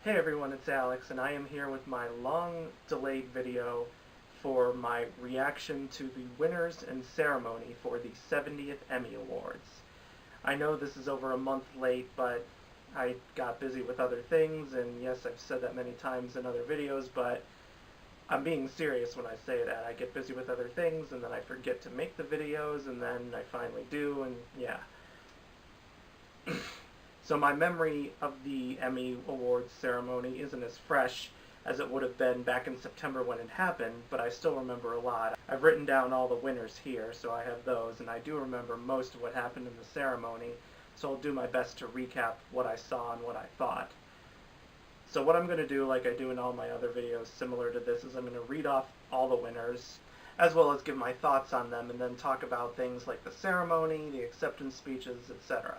Hey everyone, it's Alex, and I am here with my long-delayed video for my reaction to the winners and ceremony for the 70th Emmy Awards. I know this is over a month late, but I got busy with other things, and yes, I've said that many times in other videos, but I'm being serious when I say that. I get busy with other things, and then I forget to make the videos, and then I finally do, and yeah. So my memory of the Emmy Awards ceremony isn't as fresh as it would have been back in September when it happened, but I still remember a lot. I've written down all the winners here, so I have those, and I do remember most of what happened in the ceremony, so I'll do my best to recap what I saw and what I thought. So what I'm going to do, like I do in all my other videos similar to this, is I'm going to read off all the winners, as well as give my thoughts on them, and then talk about things like the ceremony, the acceptance speeches, etc.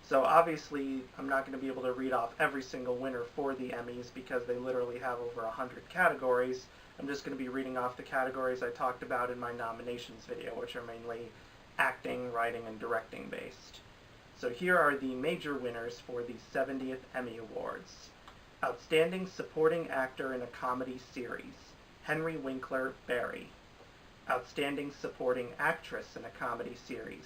So obviously, I'm not going to be able to read off every single winner for the Emmys because they literally have over 100 categories. I'm just going to be reading off the categories I talked about in my nominations video, which are mainly acting, writing, and directing based. So here are the major winners for the 70th Emmy Awards. Outstanding Supporting Actor in a Comedy Series, Henry Winkler, Barry. Outstanding Supporting Actress in a Comedy Series,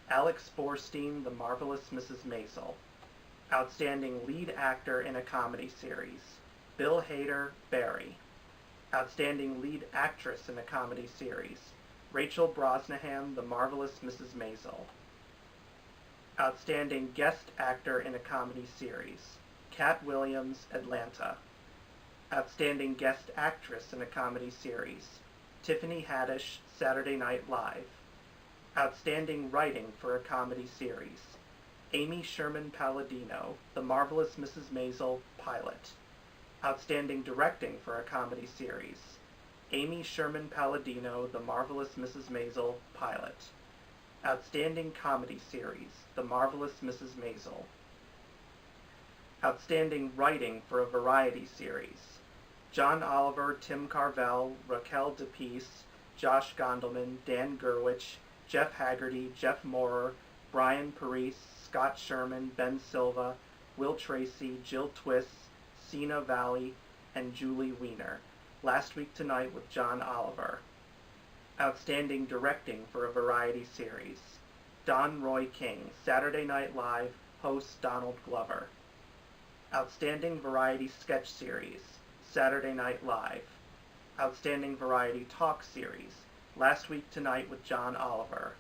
Alex Borstein, The Marvelous Mrs. Maisel. Outstanding Lead Actor in a Comedy Series, Bill Hader, Barry. Outstanding Lead Actress in a Comedy Series, Rachel Brosnahan, The Marvelous Mrs. Maisel. Outstanding Guest Actor in a Comedy Series, Cat Williams, Atlanta. Outstanding Guest Actress in a Comedy Series, Tiffany Haddish, Saturday Night Live. Outstanding Writing for a Comedy Series, Amy Sherman Palladino, The Marvelous Mrs. Maisel, pilot. Outstanding Directing for a Comedy Series, Amy Sherman Palladino, The Marvelous Mrs. Maisel, pilot. Outstanding Comedy Series, The Marvelous Mrs. Maisel. Outstanding Writing for a Variety Series, John Oliver, Tim Carvel, Raquel DePeace, Josh Gondelman, Dan Gerwich, Jeff Haggerty, Jeff Moorer, Brian Parise, Scott Sherman, Ben Silva, Will Tracy, Jill Twiss, Sina Valley, and Julie Weiner. Last Week Tonight with John Oliver. Outstanding Directing for a Variety Series, Don Roy King, Saturday Night Live, host Donald Glover. Outstanding Variety Sketch Series, Saturday Night Live. Outstanding Variety Talk Series, Last Week Tonight with John Oliver.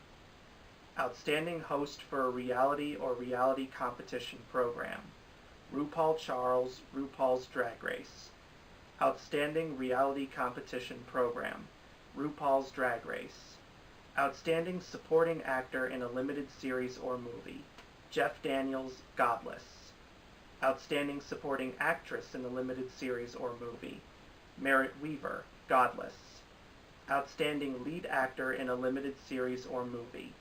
Outstanding Host for a Reality or Reality Competition Program, RuPaul Charles, RuPaul's Drag Race. Outstanding Reality Competition Program, RuPaul's Drag Race. Outstanding Supporting Actor in a Limited Series or Movie, Jeff Daniels, Godless. Outstanding Supporting Actress in a Limited Series or Movie, Merritt Wever, Godless. Outstanding Lead Actor in a Limited Series or Movie,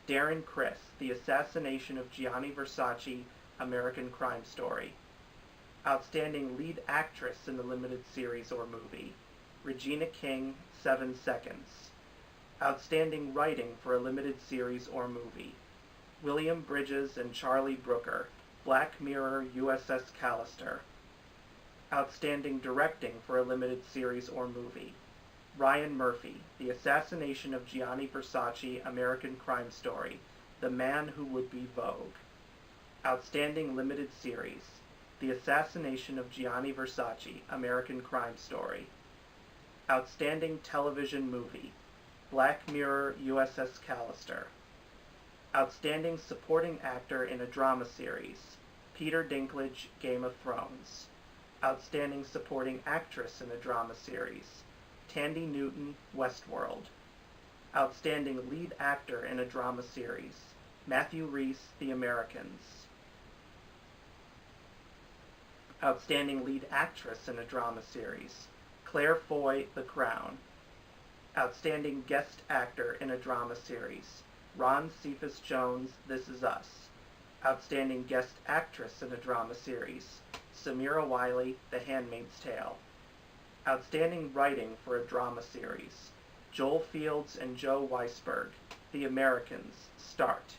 Darren Criss, The Assassination of Gianni Versace, American Crime Story. Outstanding Lead Actress in a Limited Series or Movie, Regina King, 7 Seconds. Outstanding Writing for a Limited Series or Movie, William Bridges and Charlie Brooker, Black Mirror, USS Callister. Outstanding Directing for a Limited Series or Movie, Ryan Murphy, The Assassination of Gianni Versace, American Crime Story, The Man Who Would Be Vogue. Outstanding Limited Series, The Assassination of Gianni Versace, American Crime Story. Outstanding Television Movie, Black Mirror, USS Callister. Outstanding Supporting Actor in a Drama Series, Peter Dinklage, Game of Thrones. Outstanding Supporting Actress in a Drama Series, Tandy Newton, Westworld. Outstanding Lead Actor in a Drama Series, Matthew Rhys, The Americans. Outstanding Lead Actress in a Drama Series, Claire Foy, The Crown. Outstanding Guest Actor in a Drama Series, Ron Cephas Jones, This Is Us. Outstanding Guest Actress in a Drama Series, Samira Wiley, The Handmaid's Tale. Outstanding Writing for a Drama Series, Joel Fields and Joe Weisberg, The Americans, Start.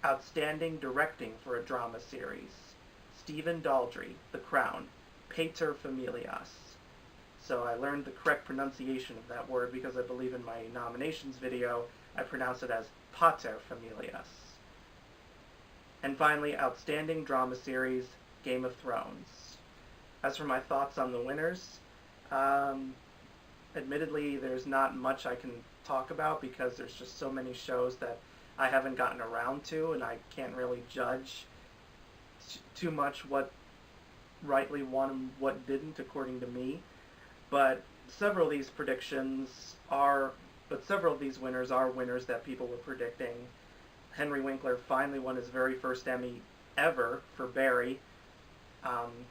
Outstanding Directing for a Drama Series, Stephen Daldry, The Crown, pater familias. So I learned the correct pronunciation of that word because I believe in my nominations video I pronounce it as pater familias. And finally, Outstanding Drama Series, Game of Thrones. As for my thoughts on the winners, admittedly there's not much I can talk about because there's just so many shows that I haven't gotten around to, and I can't really judge too much what rightly won and what didn't according to me. But several of these winners are winners that people were predicting. Henry Winkler finally won his very first Emmy ever for Barry.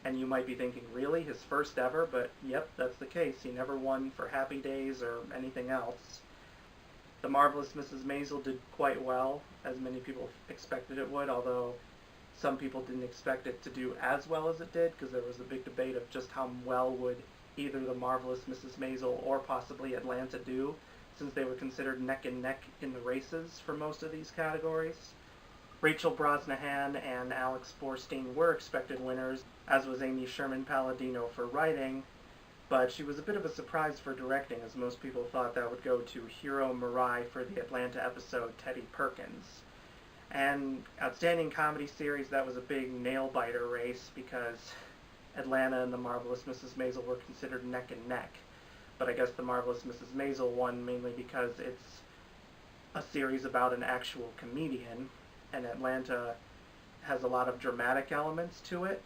And you might be thinking, really? His first ever? But yep, that's the case. He never won for Happy Days or anything else. The Marvelous Mrs. Maisel did quite well, as many people expected it would, although some people didn't expect it to do as well as it did, because there was a big debate of just how well would either The Marvelous Mrs. Maisel or possibly Atlanta do, since they were considered neck and neck in the races for most of these categories. Rachel Brosnahan and Alex Borstein were expected winners, as was Amy Sherman-Palladino for writing, but she was a bit of a surprise for directing, as most people thought that would go to Hiro Murai for the Atlanta episode Teddy Perkins. And Outstanding Comedy Series, that was a big nail-biter race because Atlanta and The Marvelous Mrs. Maisel were considered neck and neck. But I guess The Marvelous Mrs. Maisel won mainly because it's a series about an actual comedian, and Atlanta has a lot of dramatic elements to it.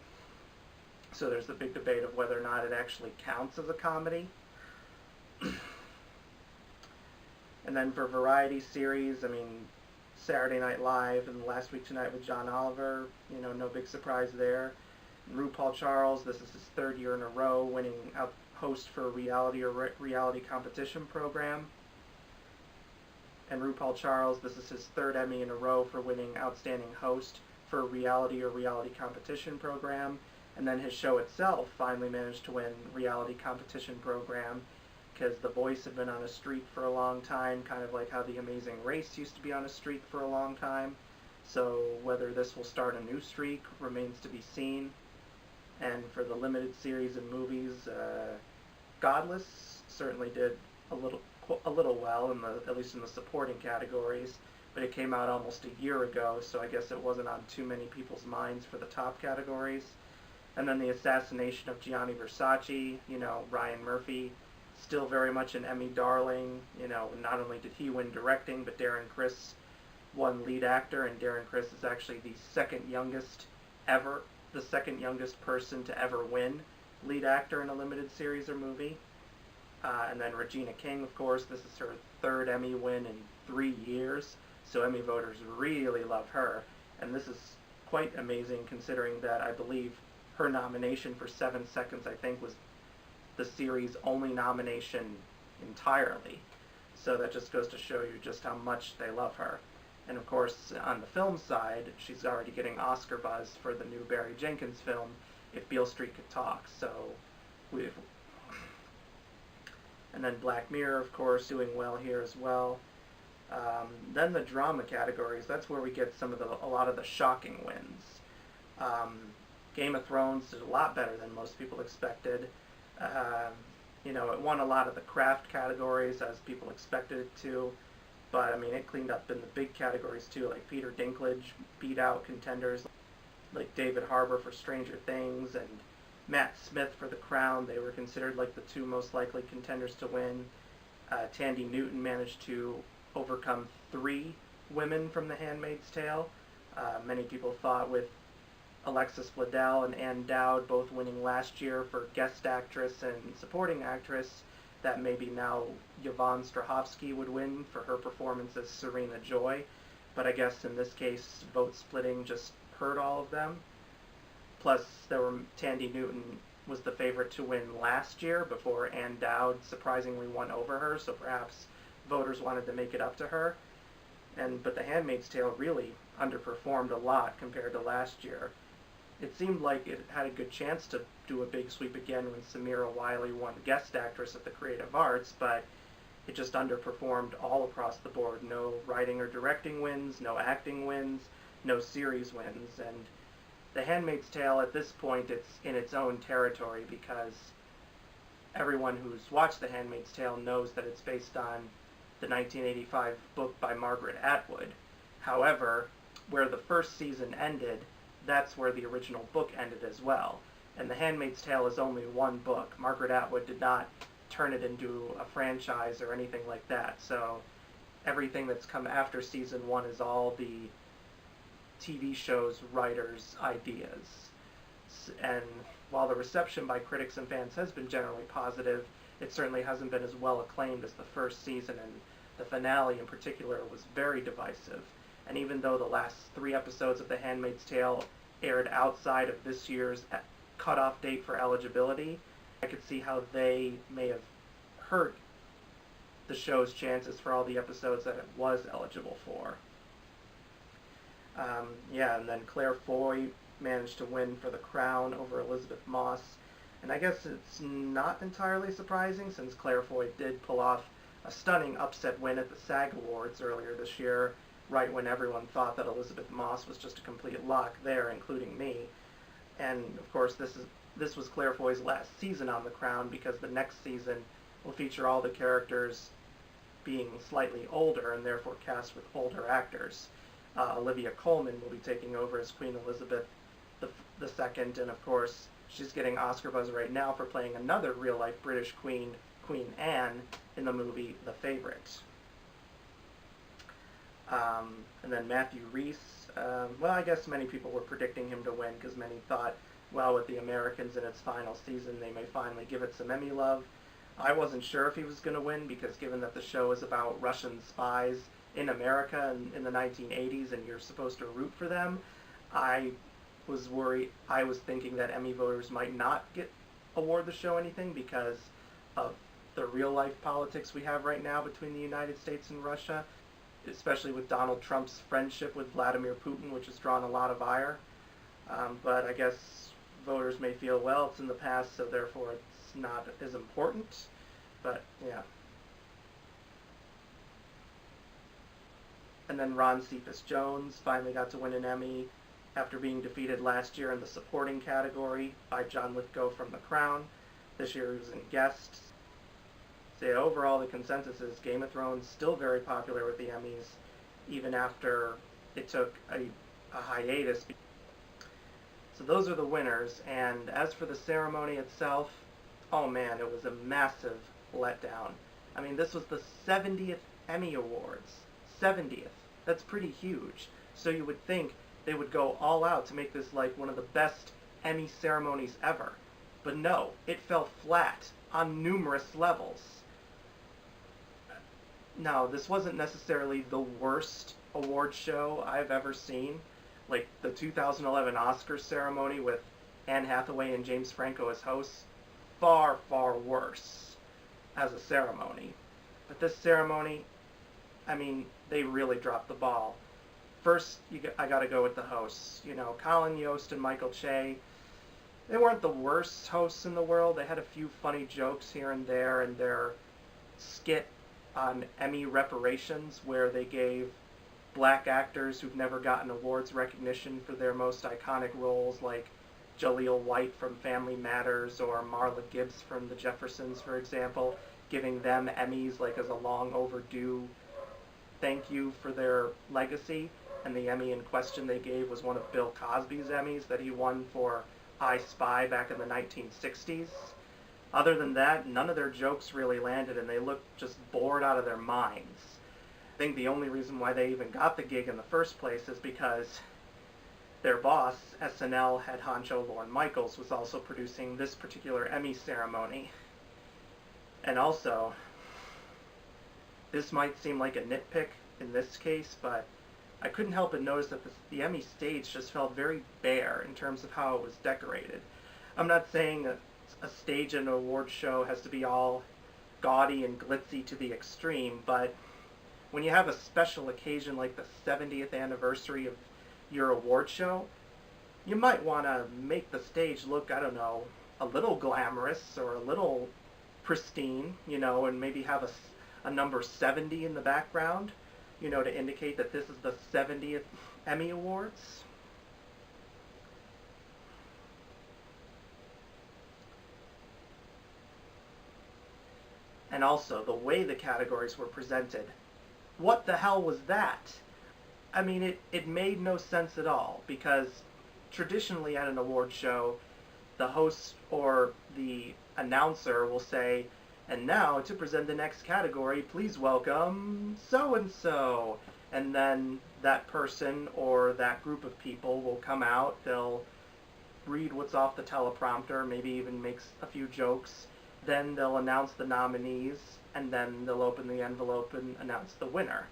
So there's the big debate of whether or not it actually counts as a comedy. And then for variety series, I mean, Saturday Night Live and Last Week Tonight with John Oliver, no big surprise there. And RuPaul Charles, this is his third year in a row winning host for a reality competition program. And RuPaul Charles, this is his third Emmy in a row for winning Outstanding Host for a reality competition program. And then his show itself finally managed to win reality competition program because The Voice had been on a streak for a long time, kind of like how The Amazing Race used to be on a streak for a long time. So whether this will start a new streak remains to be seen. And for the limited series and movies, Godless certainly did a little well, at least in the supporting categories, but it came out almost a year ago, so I guess it wasn't on too many people's minds for the top categories. And then The Assassination of Gianni Versace, Ryan Murphy, still very much an Emmy darling. Not only did he win directing, but Darren Criss won lead actor, and Darren Criss is actually the second youngest person to ever win lead actor in a limited series or movie. And then Regina King, of course, this is her third Emmy win in 3 years, so Emmy voters really love her. And this is quite amazing considering that I believe her nomination for 7 Seconds, I think, was the series' only nomination entirely. So that just goes to show you just how much they love her. And of course, on the film side, she's already getting Oscar buzz for the new Barry Jenkins film, If Beale Street Could Talk. And then Black Mirror, of course, doing well here as well. Then the drama categories, that's where we get a lot of the shocking wins. Game of Thrones did a lot better than most people expected. It won a lot of the craft categories as people expected it to, but it cleaned up in the big categories too, like Peter Dinklage beat out contenders like David Harbour for Stranger Things and Matt Smith for The Crown. They were considered like the two most likely contenders to win. Tandy Newton managed to overcome 3 women from The Handmaid's Tale. Many people thought with Alexis Bledel and Ann Dowd both winning last year for guest actress and supporting actress, that maybe now Yvonne Strahovski would win for her performance as Serena Joy. But I guess in this case, vote splitting just hurt all of them. Plus, Tandy Newton was the favorite to win last year before Ann Dowd surprisingly won over her, so perhaps voters wanted to make it up to her. But The Handmaid's Tale really underperformed a lot compared to last year. It seemed like it had a good chance to do a big sweep again when Samira Wiley won Guest Actress at the Creative Arts, but it just underperformed all across the board. No writing or directing wins, no acting wins, no series wins, and The Handmaid's Tale, at this point, it's in its own territory because everyone who's watched The Handmaid's Tale knows that it's based on the 1985 book by Margaret Atwood. However, where the first season ended, that's where the original book ended as well. And The Handmaid's Tale is only one book. Margaret Atwood did not turn it into a franchise or anything like that. So everything that's come after season one is all the TV show's writers' ideas. And while the reception by critics and fans has been generally positive, it certainly hasn't been as well acclaimed as the first season, and the finale in particular was very divisive. And even though the last 3 episodes of The Handmaid's Tale aired outside of this year's cutoff date for eligibility, I could see how they may have hurt the show's chances for all the episodes that it was eligible for. And then Claire Foy managed to win for The Crown over Elizabeth Moss. And I guess it's not entirely surprising, since Claire Foy did pull off a stunning upset win at the SAG Awards earlier this year, right when everyone thought that Elizabeth Moss was just a complete lock there, including me. And of course, this was Claire Foy's last season on The Crown, because the next season will feature all the characters being slightly older and therefore cast with older actors. Olivia Colman will be taking over as Queen Elizabeth II, and of course, she's getting Oscar buzz right now for playing another real-life British queen, Queen Anne, in the movie The Favourite. And then Matthew Rhys, I guess many people were predicting him to win, because many thought, well, with The Americans in its final season, they may finally give it some Emmy love. I wasn't sure if he was going to win, because given that the show is about Russian spies in America in the 1980s, and you're supposed to root for them, I was worried. I was thinking that Emmy voters might not award the show anything because of the real-life politics we have right now between the United States and Russia, especially with Donald Trump's friendship with Vladimir Putin, which has drawn a lot of ire. But I guess voters may feel, well, it's in the past, so therefore it's not as important. But, yeah. And then Ron Cephas-Jones finally got to win an Emmy after being defeated last year in the supporting category by John Lithgow from The Crown. This year he was in guests. So yeah, overall the consensus is Game of Thrones still very popular with the Emmys, even after it took a hiatus. So those are the winners, and as for the ceremony itself, oh man, it was a massive letdown. I mean, this was the 70th Emmy Awards. 70th. That's pretty huge. So you would think they would go all out to make this like one of the best Emmy ceremonies ever. But no, it fell flat on numerous levels. Now, this wasn't necessarily the worst award show I've ever seen. Like the 2011 Oscars ceremony with Anne Hathaway and James Franco as hosts, far, far worse as a ceremony. But this ceremony, I mean, they really dropped the ball. First, I gotta go with the hosts. You know, Colin Yost and Michael Che, they weren't the worst hosts in the world. They had a few funny jokes here and there in their skit on Emmy reparations, where they gave black actors who've never gotten awards recognition for their most iconic roles, like Jaleel White from Family Matters or Marla Gibbs from The Jeffersons, for example, giving them Emmys like as a long overdue thank you for their legacy. And the Emmy in question they gave was one of Bill Cosby's Emmys that he won for I Spy back in the 1960s. Other than that, none of their jokes really landed, and they looked just bored out of their minds. I think the only reason why they even got the gig in the first place is because their boss, SNL head honcho Lorne Michaels, was also producing this particular Emmy ceremony. And also, this might seem like a nitpick in this case, but I couldn't help but notice that the Emmy stage just felt very bare in terms of how it was decorated. I'm not saying that a stage in an award show has to be all gaudy and glitzy to the extreme, but when you have a special occasion like the 70th anniversary of your award show, you might want to make the stage look, I don't know, a little glamorous or a little pristine, you know, and maybe have a number 70 in the background, you know, to indicate that this is the 70th Emmy Awards. And also, the way the categories were presented. What the hell was that? I mean, it made no sense at all, because traditionally at an award show, the host or the announcer will say, and now to present the next category, please welcome so-and-so. And then that person or that group of people will come out, they'll read what's off the teleprompter, maybe even make a few jokes, then they'll announce the nominees, and then they'll open the envelope and announce the winner.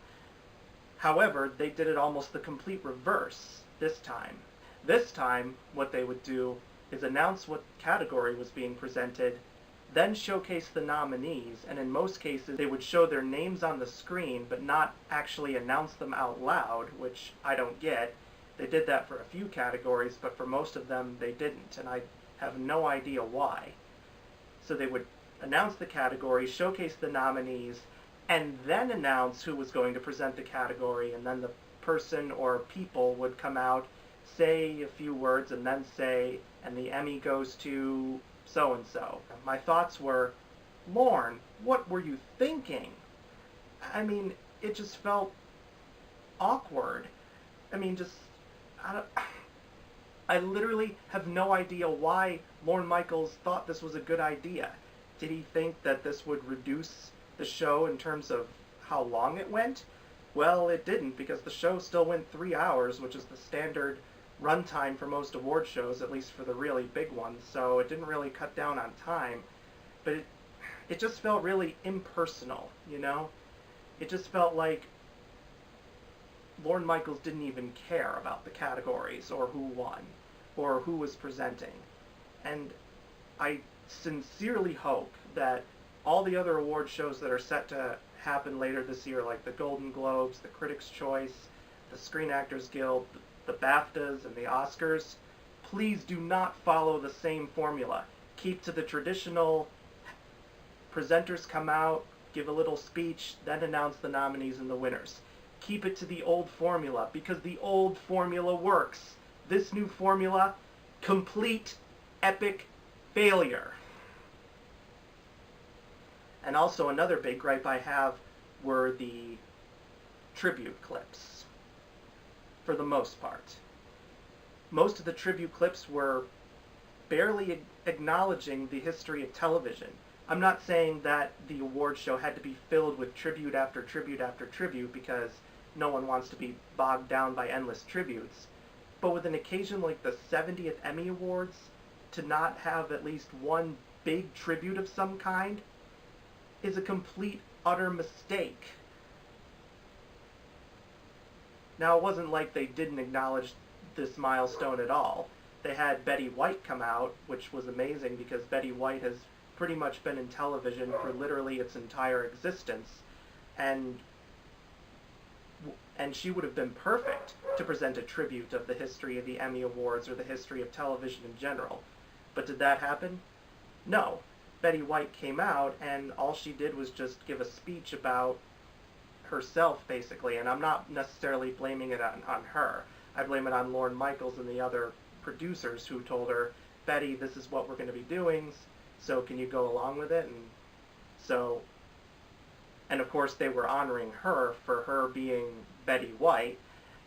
However, they did it almost the complete reverse this time. This time, what they would do is announce what category was being presented, then showcase the nominees, and in most cases they would show their names on the screen but not actually announce them out loud, which I don't get. They did that for a few categories, but for most of them they didn't, and I have no idea why. So they would announce the category, showcase the nominees, and then announce who was going to present the category, and then the person or people would come out, say a few words, and then say, and the Emmy goes to so-and-so. My thoughts were, Lorne, what were you thinking? I mean, it just felt awkward. I mean, I literally have no idea why Lorne Michaels thought this was a good idea. Did he think that this would reduce the show in terms of how long it went? Well, it didn't, because the show still went 3 hours, which is the standard runtime for most award shows, at least for the really big ones, so it didn't really cut down on time. But it just felt really impersonal, you know? It just felt like Lorne Michaels didn't even care about the categories, or who won, or who was presenting. And I sincerely hope that all the other award shows that are set to happen later this year, like the Golden Globes, the Critics' Choice, the Screen Actors Guild, the BAFTAs, and the Oscars, please do not follow the same formula. Keep to the traditional, presenters come out, give a little speech, then announce the nominees and the winners. Keep it to the old formula, because the old formula works. This new formula, complete, epic failure. And also another big gripe I have were the tribute clips, for the most part. Most of the tribute clips were barely acknowledging the history of television. I'm not saying that the award show had to be filled with tribute after tribute after tribute, because no one wants to be bogged down by endless tributes. But with an occasion like the 70th Emmy Awards, to not have at least one big tribute of some kind is a complete, utter mistake. Now, it wasn't like they didn't acknowledge this milestone at all. They had Betty White come out, which was amazing, because Betty White has pretty much been in television for literally its entire existence, and she would have been perfect to present a tribute of the history of the Emmy Awards or the history of television in general. But did that happen? No. Betty White came out, and all she did was just give a speech about herself, basically, and I'm not necessarily blaming it on her. I blame it on Lorne Michaels and the other producers who told her, Betty, this is what we're going to be doing, so can you go along with it? And of course they were honoring her for her being Betty White,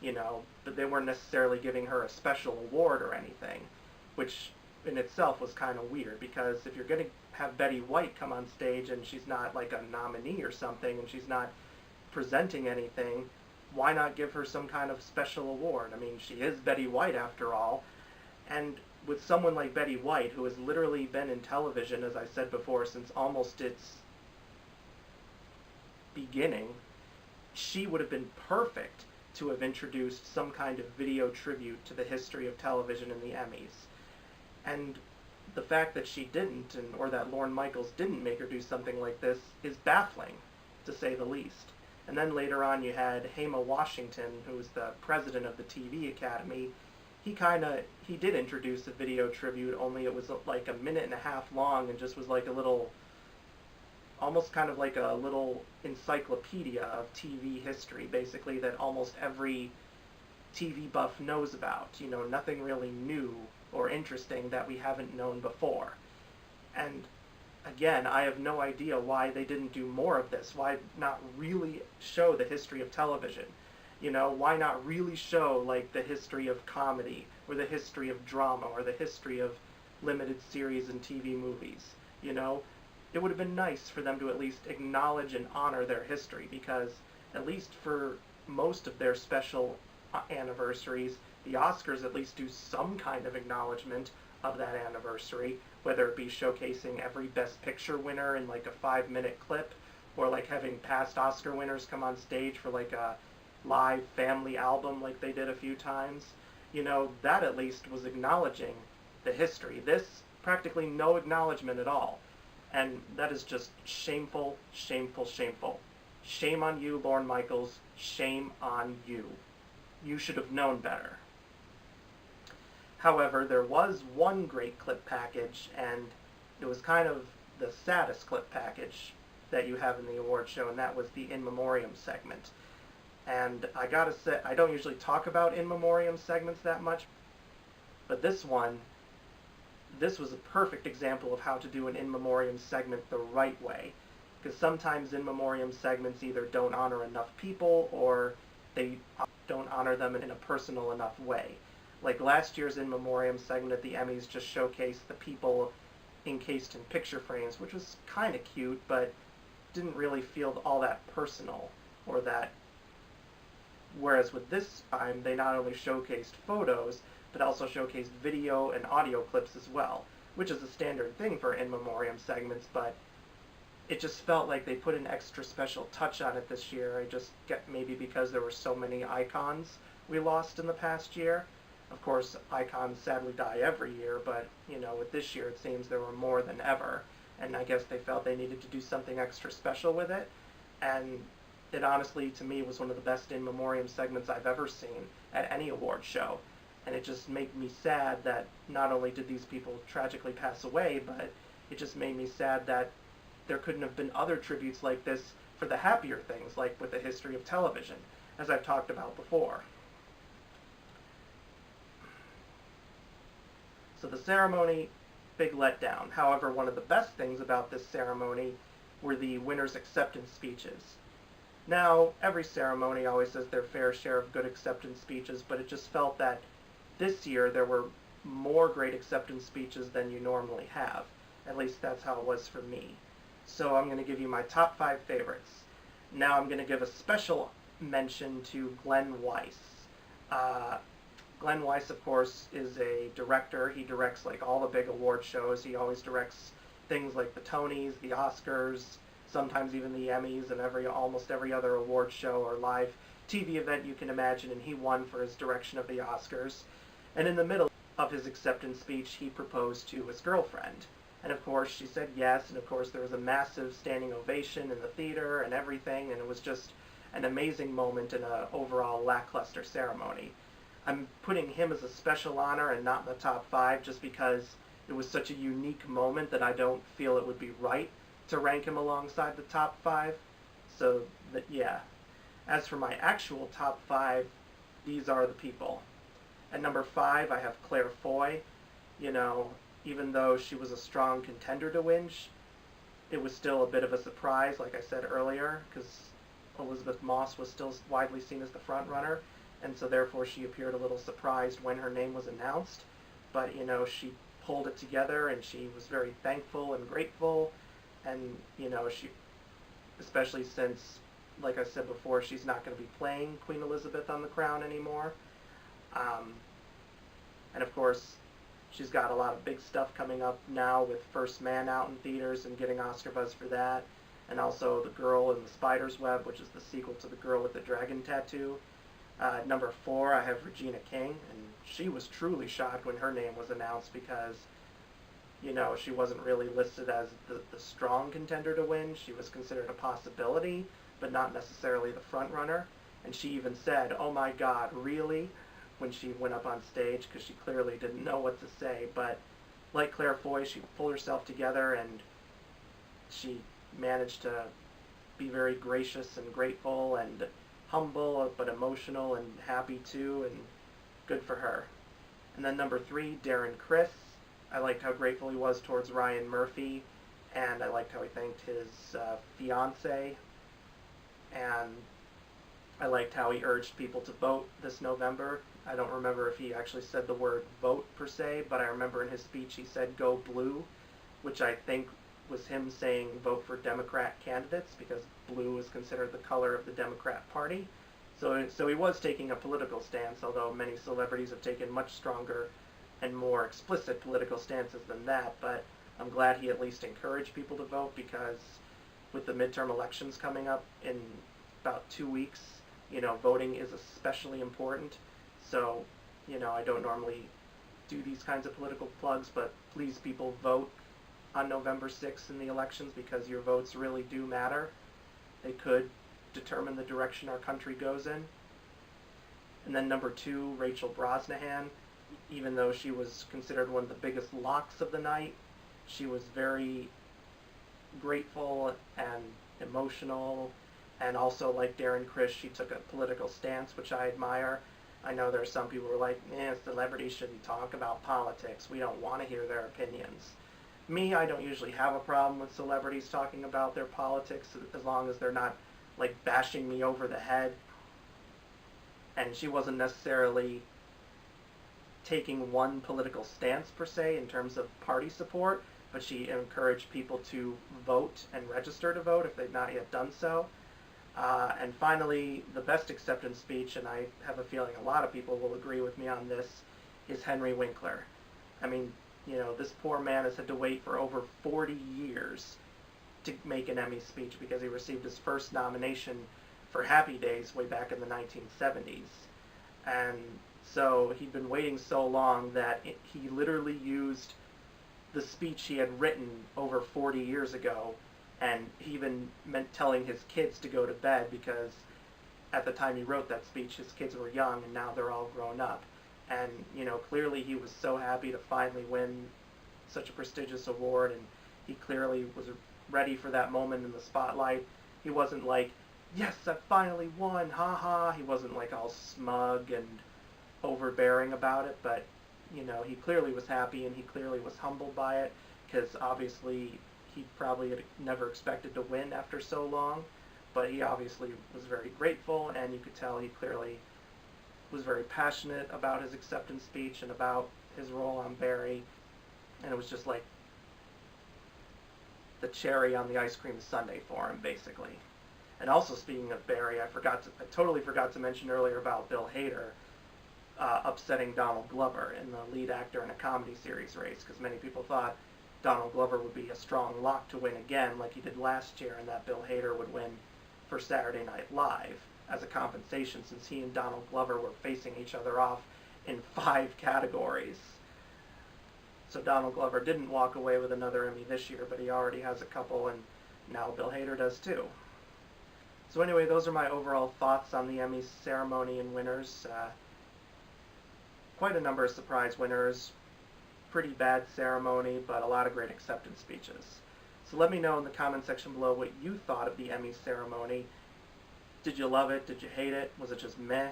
you know, but they weren't necessarily giving her a special award or anything, which in itself was kind of weird, because if you're going to have Betty White come on stage and she's not like a nominee or something, and she's not presenting anything, why not give her some kind of special award? I mean, she is Betty White after all, and with someone like Betty White, who has literally been in television, as I said before, since almost its beginning, she would have been perfect to have introduced some kind of video tribute to the history of television in the Emmys. And the fact that she didn't, or that Lorne Michaels didn't make her do something like this, is baffling, to say the least. And then later on you had Hema Washington, who was the president of the TV Academy. He did introduce a video tribute, only it was like a minute and a half long, and just was like a little, almost kind of like a little encyclopedia of TV history, basically, that almost every TV buff knows about. You know, nothing really new or interesting that we haven't known before. And again, I have no idea why they didn't do more of this. Why not really show the history of television? You know, why not really show like the history of comedy or the history of drama or the history of limited series and TV movies? You know, it would have been nice for them to at least acknowledge and honor their history, because at least for most of their special anniversaries, the Oscars at least do some kind of acknowledgement of that anniversary, whether it be showcasing every Best Picture winner in like a 5-minute clip, or like having past Oscar winners come on stage for like a live family album like they did a few times. You know, that at least was acknowledging the history. This, practically no acknowledgement at all. And that is just shameful, shameful, shameful. Shame on you, Lorne Michaels. Shame on you. You should have known better. However, there was one great clip package, and it was kind of the saddest clip package that you have in the award show, and that was the In Memoriam segment. And I gotta say, I don't usually talk about In Memoriam segments that much, but this was a perfect example of how to do an In Memoriam segment the right way. Because sometimes In Memoriam segments either don't honor enough people, or they don't honor them in a personal enough way. Like last year's In Memoriam segment at the Emmys just showcased the people encased in picture frames, which was kind of cute, but didn't really feel all that personal, or that. Whereas with this time, they not only showcased photos, but also showcased video and audio clips as well, which is a standard thing for In Memoriam segments, but it just felt like they put an extra special touch on it this year. I just get, maybe because there were so many icons we lost in the past year. Of course, icons sadly die every year, but, you know, with this year it seems there were more than ever, and I guess they felt they needed to do something extra special with it, and it honestly, to me, was one of the best In Memoriam segments I've ever seen at any award show. And it just made me sad that not only did these people tragically pass away, but it just made me sad that there couldn't have been other tributes like this for the happier things, like with the history of television, as I've talked about before. So the ceremony, big letdown. However, one of the best things about this ceremony were the winners' acceptance speeches. Now, every ceremony always has their fair share of good acceptance speeches, but it just felt that this year there were more great acceptance speeches than you normally have. At least that's how it was for me. So I'm going to give you my top 5 favorites. Now I'm going to give a special mention to Glenn Weiss. Glenn Weiss, of course, is a director. He directs like all the big award shows. He always directs things like the Tonys, the Oscars, sometimes even the Emmys, and almost every other award show or live TV event you can imagine, and he won for his direction of the Oscars. And in the middle of his acceptance speech, he proposed to his girlfriend. And of course, she said yes, and of course there was a massive standing ovation in the theater and everything, and it was just an amazing moment in an overall lackluster ceremony. I'm putting him as a special honor and not in the top 5 just because it was such a unique moment that I don't feel it would be right to rank him alongside the top 5. So, yeah. As for my actual top 5, these are the people. At number 5, I have Claire Foy. You know, even though she was a strong contender to win, it was still a bit of a surprise, like I said earlier, because Elizabeth Moss was still widely seen as the front runner, and so therefore she appeared a little surprised when her name was announced. But, you know, she pulled it together, and she was very thankful and grateful, and, you know, she, especially since, like I said before, she's not going to be playing Queen Elizabeth on The Crown anymore. And of course, she's got a lot of big stuff coming up now with First Man out in theaters and getting Oscar buzz for that, and also The Girl in the Spider's Web, which is the sequel to The Girl with the Dragon Tattoo. Number 4, I have Regina King, and she was truly shocked when her name was announced because, you know, she wasn't really listed as the strong contender to win. She was considered a possibility, but not necessarily the front runner. And she even said, "Oh my God, really?" when she went up on stage, because she clearly didn't know what to say. But like Claire Foy, she pulled herself together and she managed to be very gracious and grateful and humble, but emotional and happy too, and good for her. And then number 3, Darren Criss. I liked how grateful he was towards Ryan Murphy. and I liked how he thanked his fiance, and I liked how he urged people to vote this November. I don't remember if he actually said the word vote per se, but I remember in his speech he said go blue, which I think was him saying vote for Democrat candidates because blue is considered the color of the Democrat Party. So he was taking a political stance, although many celebrities have taken much stronger and more explicit political stances than that. But I'm glad he at least encouraged people to vote, because with the midterm elections coming up in about 2 weeks, voting is especially important. So, I don't normally do these kinds of political plugs, but please, people, vote on November 6th in the elections, because your votes really do matter. They could determine the direction our country goes in. And then number 2, Rachel Brosnahan. Even though she was considered one of the biggest locks of the night, she was very grateful and emotional, and also, like Darren Criss, she took a political stance, which I admire. I know there are some people who are like, celebrities shouldn't talk about politics. We don't want to hear their opinions. Me, I don't usually have a problem with celebrities talking about their politics, as long as they're not, like, bashing me over the head. And she wasn't necessarily taking one political stance, per se, in terms of party support, but she encouraged people to vote and register to vote if they've not yet done so. And finally, the best acceptance speech, and I have a feeling a lot of people will agree with me on this, is Henry Winkler. I mean, this poor man has had to wait for over 40 years to make an Emmy speech, because he received his first nomination for Happy Days way back in the 1970s. And so he'd been waiting so long that he literally used the speech he had written over 40 years ago, and he even meant telling his kids to go to bed, because at the time he wrote that speech, his kids were young, and now they're all grown up. And, clearly he was so happy to finally win such a prestigious award, and he clearly was ready for that moment in the spotlight. He wasn't like, yes, I finally won, ha ha. He wasn't like all smug and overbearing about it, but, he clearly was happy, and he clearly was humbled by it, because obviously he probably had never expected to win after so long, but he obviously was very grateful, and you could tell he clearly was very passionate about his acceptance speech and about his role on Barry, and it was just like the cherry on the ice cream sundae for him, basically. And also, speaking of Barry, I totally forgot to mention earlier about Bill Hader upsetting Donald Glover in the lead actor in a comedy series race, because many people thought Donald Glover would be a strong lock to win again, like he did last year, and that Bill Hader would win for Saturday Night Live as a compensation, since he and Donald Glover were facing each other off in 5 categories. So Donald Glover didn't walk away with another Emmy this year, but he already has a couple, and now Bill Hader does too. So anyway, those are my overall thoughts on the Emmy ceremony and winners. Quite a number of surprise winners, pretty bad ceremony, but a lot of great acceptance speeches. So let me know in the comment section below what you thought of the Emmy ceremony. Did you love it? Did you hate it? Was it just meh?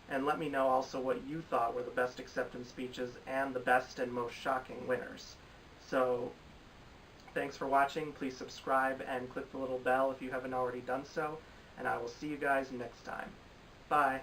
And let me know also what you thought were the best acceptance speeches and the best and most shocking winners. So thanks for watching. Please subscribe and click the little bell if you haven't already done so, and I will see you guys next time. Bye.